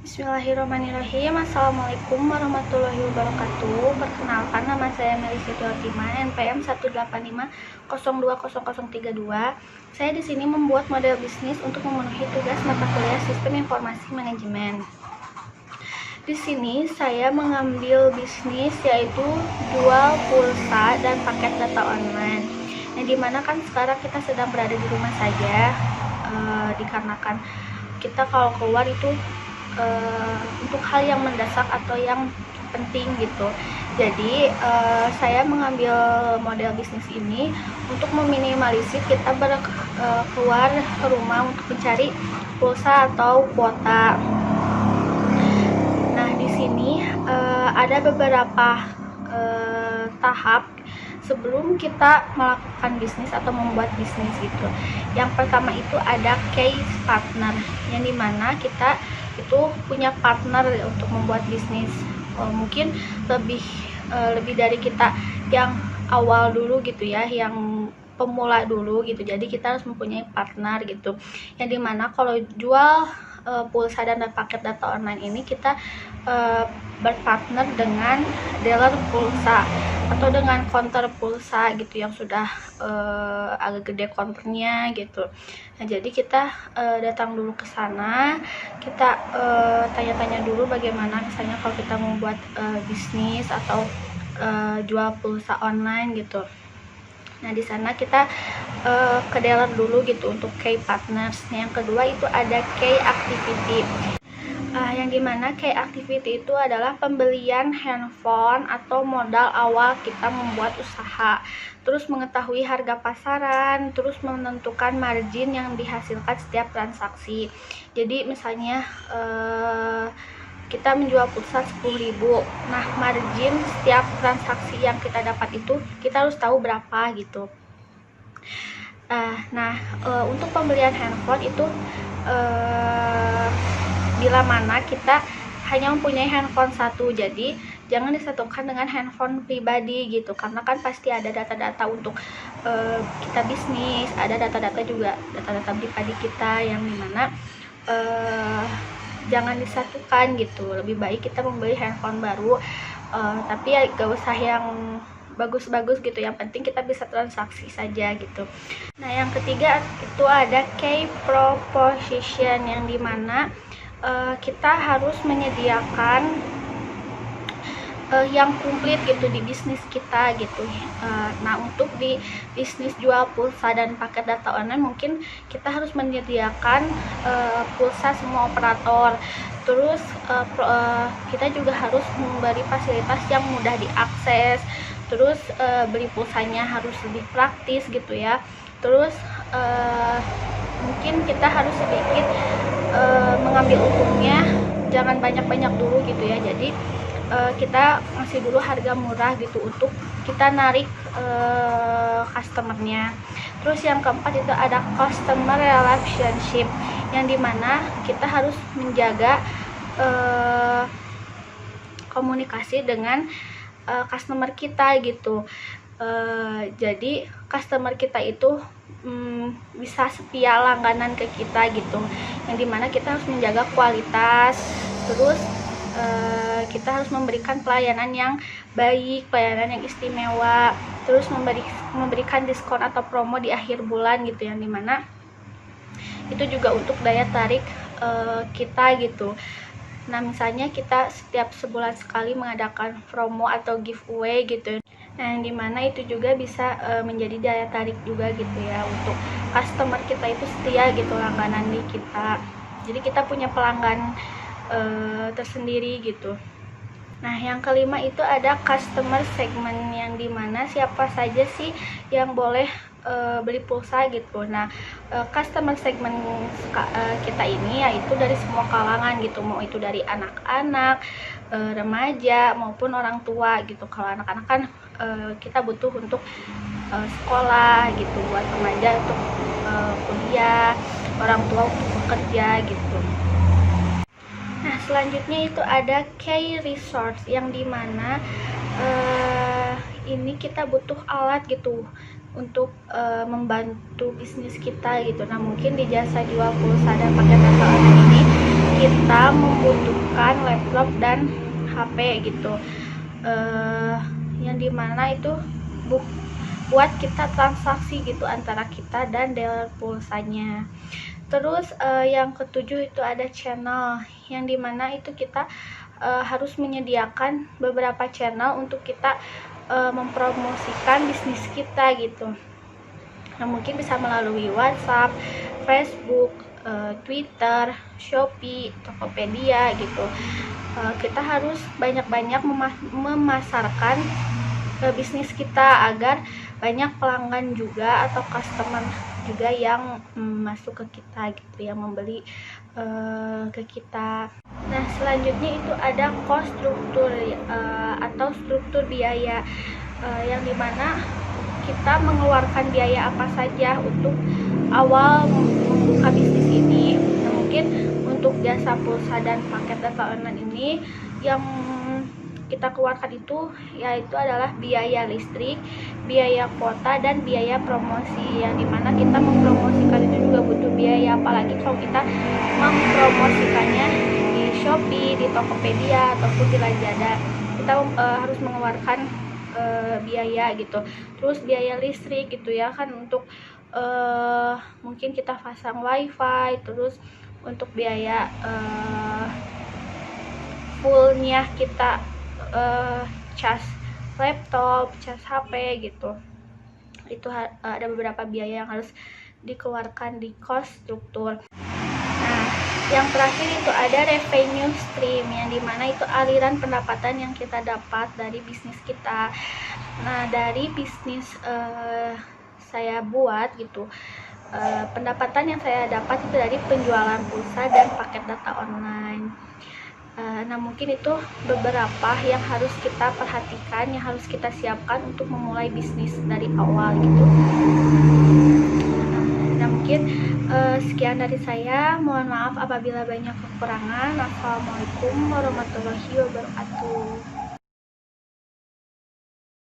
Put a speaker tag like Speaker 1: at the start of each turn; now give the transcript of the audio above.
Speaker 1: Bismillahirrahmanirrahim. Assalamualaikum warahmatullahi wabarakatuh. Perkenalkan, nama saya Melisa Diotima, NPM 185020032. Saya di sini membuat model bisnis untuk memenuhi tugas mata kuliah Sistem Informasi Manajemen. Di sini saya mengambil bisnis yaitu jual pulsa dan paket data online. Yang dimana kan sekarang kita sedang berada di rumah saja, dikarenakan kita kalau keluar itu untuk hal yang mendesak atau yang penting gitu. Jadi saya mengambil model bisnis ini untuk meminimalisir kita keluar ke rumah untuk mencari pulsa atau kuota. Nah, di sini ada beberapa tahap sebelum kita melakukan bisnis atau membuat bisnis gitu. Yang pertama itu ada case partner, yang dimana kita itu punya partner untuk membuat bisnis. Mungkin lebih dari kita yang awal dulu gitu ya, yang pemula dulu gitu. Jadi kita harus mempunyai partner gitu, yang dimana kalau jual pulsa dan paket data online ini kita berpartner dengan dealer pulsa atau dengan counter pulsa gitu yang sudah agak gede counternya gitu. Nah, jadi kita datang dulu ke sana, kita tanya-tanya dulu bagaimana misalnya kalau kita membuat bisnis atau jual pulsa online gitu. Nah, di sana kita ke dealer dulu gitu untuk key partners. Yang kedua itu ada key activity. Yang dimana key activity itu adalah pembelian handphone atau modal awal kita membuat usaha, terus mengetahui harga pasaran, terus menentukan margin yang dihasilkan setiap transaksi. Jadi misalnya kita menjual pulsa 10.000. Nah, margin setiap transaksi yang kita dapat itu kita harus tahu berapa gitu. Untuk pembelian handphone itu bila mana kita hanya mempunyai handphone satu, jadi jangan disatukan dengan handphone pribadi gitu, karena kan pasti ada data-data untuk kita bisnis, ada data-data juga, data-data pribadi kita yang dimana jangan disatukan gitu. Lebih baik kita membeli handphone baru, tapi ya gak usah yang bagus-bagus gitu, yang penting kita bisa transaksi saja gitu. Nah, yang ketiga itu ada key proposition, yang dimana kita harus menyediakan yang komplit gitu di bisnis kita gitu. Nah, untuk di bisnis jual pulsa dan paket data online mungkin kita harus menyediakan pulsa semua operator, terus kita juga harus memberi fasilitas yang mudah diakses, terus beli pulsanya harus lebih praktis gitu ya. Terus mungkin kita harus sedikit mengambil untungnya, jangan banyak-banyak dulu gitu ya. Jadi kita ngasih dulu harga murah gitu untuk kita narik customernya. Terus yang keempat itu ada customer relationship, yang dimana kita harus menjaga komunikasi dengan customer kita gitu. Jadi customer kita itu bisa setia langganan ke kita gitu, yang dimana kita harus menjaga kualitas, terus kita harus memberikan pelayanan yang baik, pelayanan yang istimewa, terus memberikan diskon atau promo di akhir bulan gitu, yang dimana itu juga untuk daya tarik kita gitu. Nah, misalnya kita setiap sebulan sekali mengadakan promo atau giveaway gitu. Nah, yang dimana itu juga bisa menjadi daya tarik juga gitu ya, untuk customer kita itu setia gitu langganan di kita. Jadi kita punya pelanggan tersendiri gitu. Nah, yang kelima itu ada customer segment, yang dimana siapa saja sih yang boleh beli pulsa gitu. Nah, customer segment kita ini yaitu dari semua kalangan gitu, mau itu dari anak-anak, remaja maupun orang tua gitu. Kalau anak-anak kan kita butuh untuk sekolah gitu, buat remaja untuk kuliah, orang tua untuk bekerja gitu. Nah, selanjutnya itu ada key resource, yang dimana ini kita butuh alat gitu untuk membantu bisnis kita gitu. Nah, mungkin di jasa jual pulsa dan paket data online ini kita membutuhkan menggunakan laptop dan HP gitu, yang dimana itu buat kita transaksi gitu antara kita dan dealer pulsanya. Terus yang ketujuh itu ada channel, yang dimana itu kita harus menyediakan beberapa channel untuk kita mempromosikan bisnis kita gitu. Nah, mungkin bisa melalui WhatsApp, Facebook, Twitter, Shopee, Tokopedia gitu. Kita harus banyak-banyak memasarkan bisnis kita agar banyak pelanggan juga atau customer juga yang masuk ke kita gitu, yang membeli ke kita. Nah, selanjutnya itu ada cost struktur atau struktur biaya, yang dimana kita mengeluarkan biaya apa saja untuk awal membuka bisnis ini. Nah, mungkin untuk jasa pulsa dan paket data online ini yang kita keluarkan itu yaitu adalah biaya listrik, biaya kuota, dan biaya promosi, yang dimana kita mempromosikan itu juga butuh biaya, apalagi kalau kita mempromosikannya di Shopee, di Tokopedia, ataupun di Lazada. Kita harus mengeluarkan biaya gitu. Terus biaya listrik gitu ya kan, untuk mungkin kita pasang wifi, terus untuk biaya fullnya kita cas laptop, cas HP gitu. Itu ada beberapa biaya yang harus dikeluarkan di cost struktur. Nah, yang terakhir itu ada revenue stream, yang dimana itu aliran pendapatan yang kita dapat dari bisnis kita. Nah, dari bisnis saya buat gitu, pendapatan yang saya dapat itu dari penjualan pulsa dan paket data online. Nah, mungkin itu beberapa yang harus kita perhatikan, yang harus kita siapkan untuk memulai bisnis dari awal gitu. Nah, mungkin sekian dari saya. Mohon maaf apabila banyak kekurangan. Assalamualaikum warahmatullahi wabarakatuh.